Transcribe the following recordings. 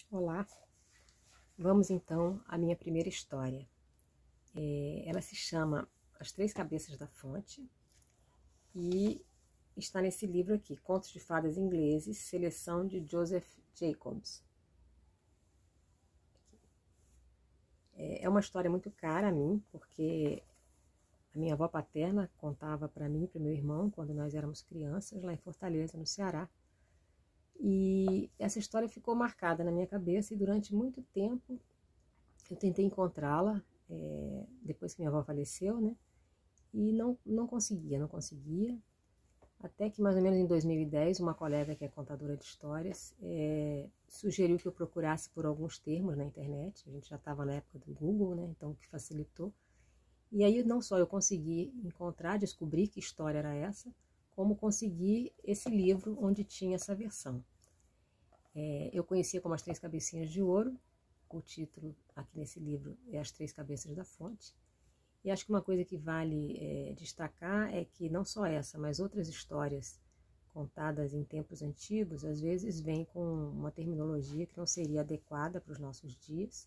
Olá, vamos então à minha primeira história. Ela se chama As Três Cabeças da Fonte e está nesse livro aqui, Contos de Fadas Ingleses, seleção de Joseph Jacobs. É uma história muito cara a mim, porque a minha avó paterna contava para mim e para o meu irmão quando nós éramos crianças, lá em Fortaleza, no Ceará. E essa história ficou marcada na minha cabeça e durante muito tempo eu tentei encontrá-la, depois que minha avó faleceu, né? E não conseguia. Até que mais ou menos em 2010, uma colega que é contadora de histórias sugeriu que eu procurasse por alguns termos na internet. A gente já estava na época do Google, né? Então, o que facilitou. E aí não só eu consegui encontrar, descobrir que história era essa, como consegui esse livro onde tinha essa versão. Eu conhecia como As Três Cabecinhas de Ouro. O título aqui nesse livro é As Três Cabeças da Fonte. E acho que uma coisa que vale destacar é que não só essa, mas outras histórias contadas em tempos antigos, às vezes vêm com uma terminologia que não seria adequada para os nossos dias,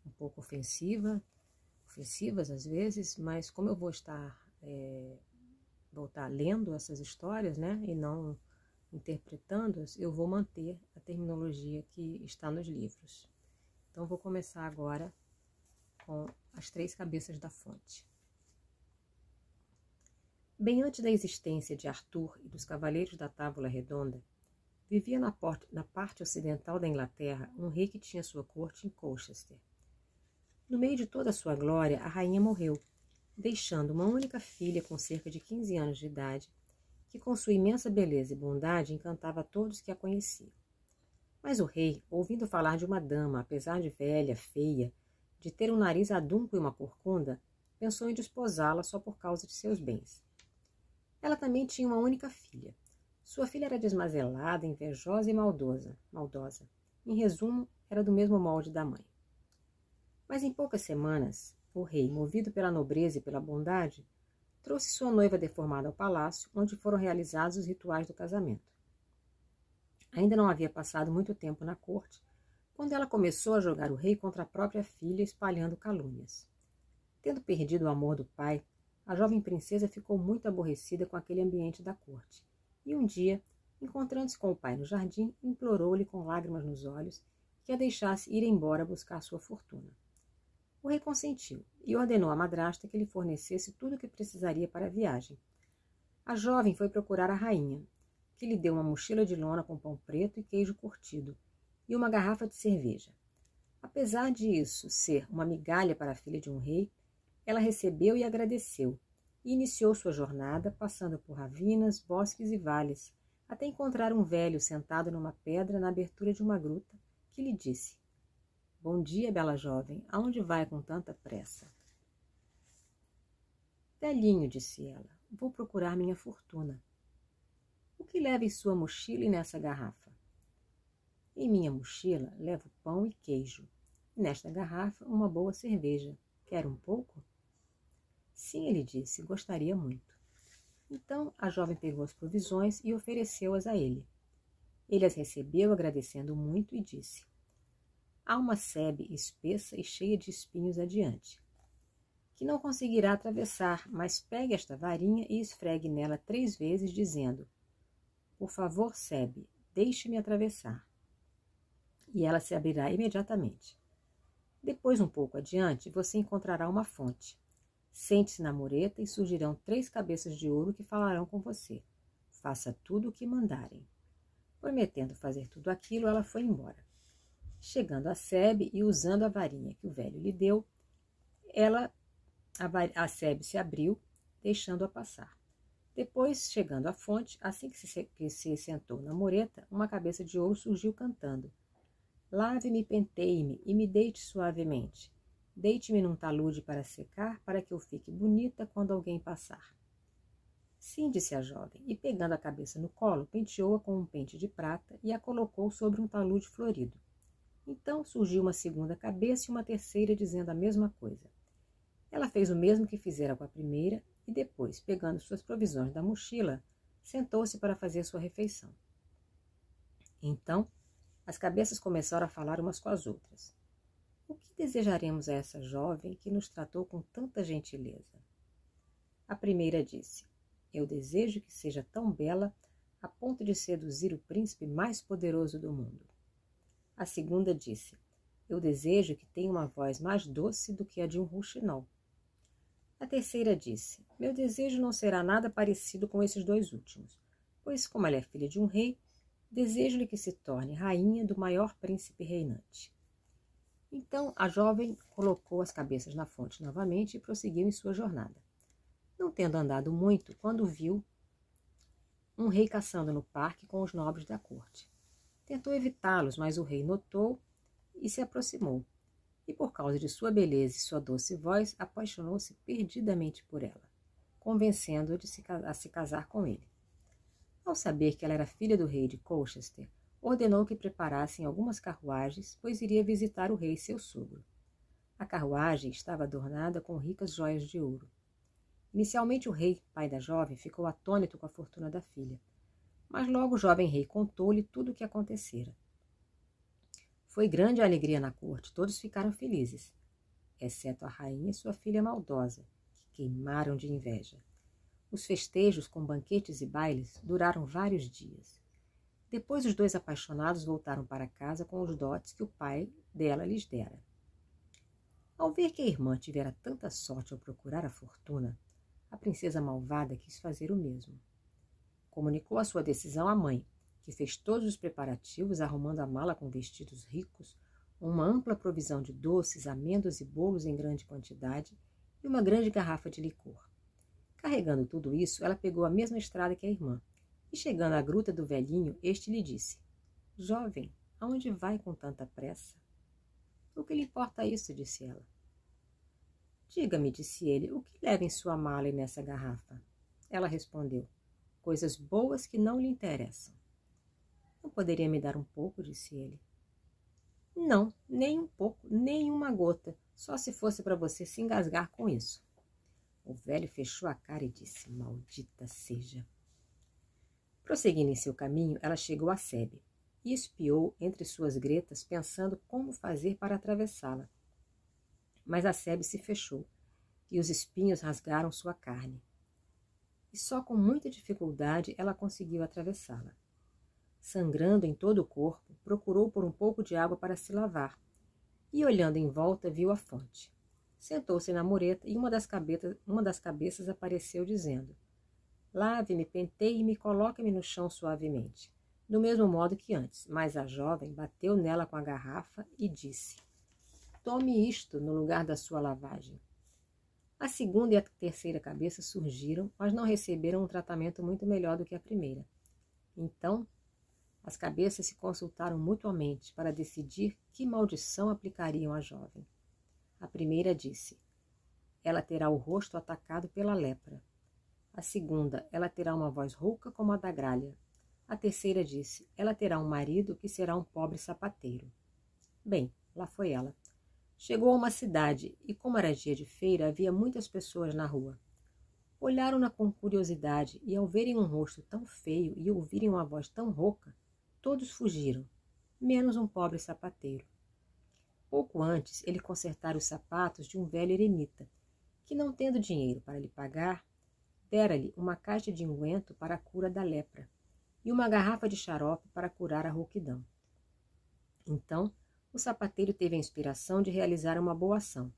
um pouco ofensivas às vezes, mas como eu vou estar lendo essas histórias, né, e não interpretando-as, eu vou manter a terminologia que está nos livros. Então, vou começar agora com As Três Cabeças da Fonte. Bem antes da existência de Arthur e dos Cavaleiros da Távola Redonda, vivia na parte ocidental da Inglaterra um rei que tinha sua corte em Colchester. No meio de toda a sua glória, a rainha morreu, deixando uma única filha com cerca de 15 anos de idade, que com sua imensa beleza e bondade encantava todos que a conheciam. Mas o rei, ouvindo falar de uma dama, apesar de velha, feia, de ter um nariz adunco e uma corcunda, pensou em desposá-la só por causa de seus bens. Ela também tinha uma única filha. Sua filha era desmazelada, invejosa e maldosa. Em resumo, era do mesmo molde da mãe. Mas em poucas semanas, o rei, movido pela nobreza e pela bondade, trouxe sua noiva deformada ao palácio, onde foram realizados os rituais do casamento. Ainda não havia passado muito tempo na corte, quando ela começou a jogar o rei contra a própria filha, espalhando calúnias. Tendo perdido o amor do pai, a jovem princesa ficou muito aborrecida com aquele ambiente da corte, e um dia, encontrando-se com o pai no jardim, implorou-lhe com lágrimas nos olhos que a deixasse ir embora buscar sua fortuna. O rei consentiu e ordenou à madrasta que lhe fornecesse tudo o que precisaria para a viagem. A jovem foi procurar a rainha, que lhe deu uma mochila de lona com pão preto e queijo curtido, e uma garrafa de cerveja. Apesar de isso ser uma migalha para a filha de um rei, ela recebeu e agradeceu, e iniciou sua jornada, passando por ravinas, bosques e vales, até encontrar um velho sentado numa pedra na abertura de uma gruta, que lhe disse: "Bom dia, bela jovem, aonde vai com tanta pressa?" "Velhinho", disse ela, "vou procurar minha fortuna." "O que leva em sua mochila e nessa garrafa?" "Em minha mochila levo pão e queijo, e nesta garrafa uma boa cerveja. Quer um pouco?" "Sim", ele disse, "gostaria muito." Então a jovem pegou as provisões e ofereceu-as a ele. Ele as recebeu agradecendo muito e disse: "Há uma sebe espessa e cheia de espinhos adiante, que não conseguirá atravessar, mas pegue esta varinha e esfregue nela 3 vezes, dizendo: 'Por favor, sebe, deixe-me atravessar.' E ela se abrirá imediatamente. Depois, um pouco adiante, você encontrará uma fonte. Sente-se na mureta e surgirão 3 cabeças de ouro que falarão com você. Faça tudo o que mandarem." Prometendo fazer tudo aquilo, ela foi embora. Chegando à sebe e usando a varinha que o velho lhe deu, a sebe se abriu, deixando-a passar. Depois, chegando à fonte, assim que se sentou na mureta, uma cabeça de ouro surgiu cantando: "Lave-me, penteie-me e me deite suavemente. Deite-me num talude para secar, para que eu fique bonita quando alguém passar." "Sim", disse a jovem, e pegando a cabeça no colo, penteou-a com um pente de prata e a colocou sobre um talude florido. Então surgiu uma segunda cabeça e uma terceira dizendo a mesma coisa. Ela fez o mesmo que fizera com a primeira e depois, pegando suas provisões da mochila, sentou-se para fazer sua refeição. Então, As cabeças começaram a falar umas com as outras. O que desejaremos a essa jovem que nos tratou com tanta gentileza? A primeira disse: eu desejo que seja tão bela a ponto de seduzir o príncipe mais poderoso do mundo. A segunda disse: eu desejo que tenha uma voz mais doce do que a de um rouxinol. A terceira disse: meu desejo não será nada parecido com esses dois últimos, pois, como ela é filha de um rei, desejo-lhe que se torne rainha do maior príncipe reinante. Então a jovem colocou as cabeças na fonte novamente e prosseguiu em sua jornada. Não tendo andado muito, quando viu um rei caçando no parque com os nobres da corte. Tentou evitá-los, mas o rei notou e se aproximou. E por causa de sua beleza e sua doce voz, apaixonou-se perdidamente por ela, convencendo-a a se casar com ele. Ao saber que ela era filha do rei de Colchester, ordenou que preparassem algumas carruagens, pois iria visitar o rei seu sogro. A carruagem estava adornada com ricas joias de ouro. Inicialmente o rei, pai da jovem, ficou atônito com a fortuna da filha, mas logo o jovem rei contou-lhe tudo o que acontecera. Foi grande a alegria na corte, todos ficaram felizes, exceto a rainha e sua filha maldosa, que queimaram de inveja. Os festejos com banquetes e bailes duraram vários dias. Depois os dois apaixonados voltaram para casa com os dotes que o pai dela lhes dera. Ao ver que a irmã tivera tanta sorte ao procurar a fortuna, a princesa malvada quis fazer o mesmo. Comunicou a sua decisão à mãe, que fez todos os preparativos, arrumando a mala com vestidos ricos, uma ampla provisão de doces, amêndoas e bolos em grande quantidade e uma grande garrafa de licor. Carregando tudo isso, ela pegou a mesma estrada que a irmã, e chegando à gruta do velhinho, este lhe disse: jovem, aonde vai com tanta pressa? O que lhe importa isso? Disse ela. Diga-me, disse ele, o que leva em sua mala e nessa garrafa? Ela respondeu: coisas boas que não lhe interessam. Não poderia me dar um pouco? Disse ele. Não, nem um pouco, nem uma gota, só se fosse para você se engasgar com isso. O velho fechou a cara e disse: maldita seja. Prosseguindo em seu caminho, ela chegou a Sebe e espiou entre suas gretas, pensando como fazer para atravessá-la. Mas a sebe se fechou, e os espinhos rasgaram sua carne. E só com muita dificuldade ela conseguiu atravessá-la. Sangrando em todo o corpo, procurou por um pouco de água para se lavar, e olhando em volta viu a fonte. Sentou-se na mureta e uma das cabeças apareceu dizendo: lave-me, penteie-me e coloque-me no chão suavemente, do mesmo modo que antes. Mas a jovem bateu nela com a garrafa e disse: tome isto no lugar da sua lavagem. A segunda e a terceira cabeça surgiram, mas não receberam um tratamento muito melhor do que a primeira. Então, as cabeças se consultaram mutuamente para decidir que maldição aplicariam à jovem. A primeira disse: ela terá o rosto atacado pela lepra. A segunda: ela terá uma voz rouca como a da gralha. A terceira disse: ela terá um marido que será um pobre sapateiro. Bem, lá foi ela. Chegou a uma cidade e, como era dia de feira, havia muitas pessoas na rua. Olharam-na com curiosidade e, ao verem um rosto tão feio e ouvirem uma voz tão rouca, todos fugiram, menos um pobre sapateiro. Pouco antes, ele consertara os sapatos de um velho eremita, que, não tendo dinheiro para lhe pagar, dera-lhe uma caixa de unguento para a cura da lepra e uma garrafa de xarope para curar a rouquidão. Então, o sapateiro teve a inspiração de realizar uma boa ação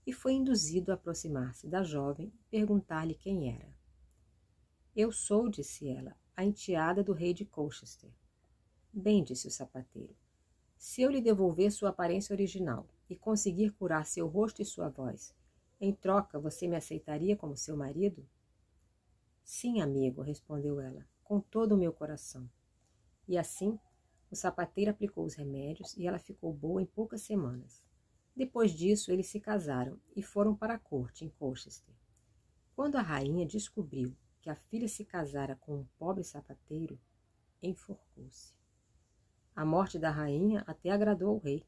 e foi induzido a aproximar-se da jovem e perguntar-lhe quem era. Eu sou, disse ela, a enteada do rei de Colchester. Bem, disse o sapateiro, se eu lhe devolver sua aparência original e conseguir curar seu rosto e sua voz, em troca você me aceitaria como seu marido? Sim, amigo, respondeu ela, com todo o meu coração. E assim, o sapateiro aplicou os remédios e ela ficou boa em poucas semanas. Depois disso, eles se casaram e foram para a corte em Colchester. Quando a rainha descobriu que a filha se casara com um pobre sapateiro, enforcou-se. A morte da rainha até agradou ao rei,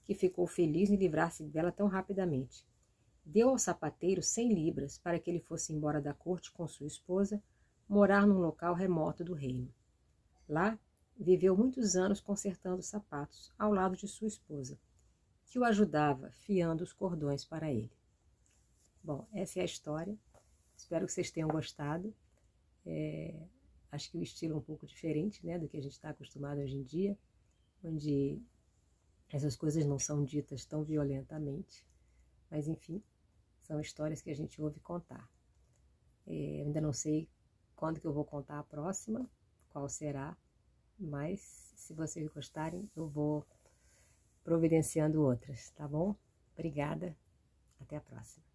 que ficou feliz em livrar-se dela tão rapidamente. Deu ao sapateiro 100 libras para que ele fosse embora da corte com sua esposa, morar num local remoto do reino. Lá, viveu muitos anos consertando sapatos ao lado de sua esposa, que o ajudava fiando os cordões para ele. Bom, essa é a história. Espero que vocês tenham gostado. Acho que o estilo é um pouco diferente, né, do que a gente está acostumado hoje em dia, onde essas coisas não são ditas tão violentamente. Mas, enfim, são histórias que a gente ouve contar. Ainda não sei quando que eu vou contar a próxima, qual será, mas se vocês gostarem, eu vou providenciando outras, tá bom? Obrigada, até a próxima.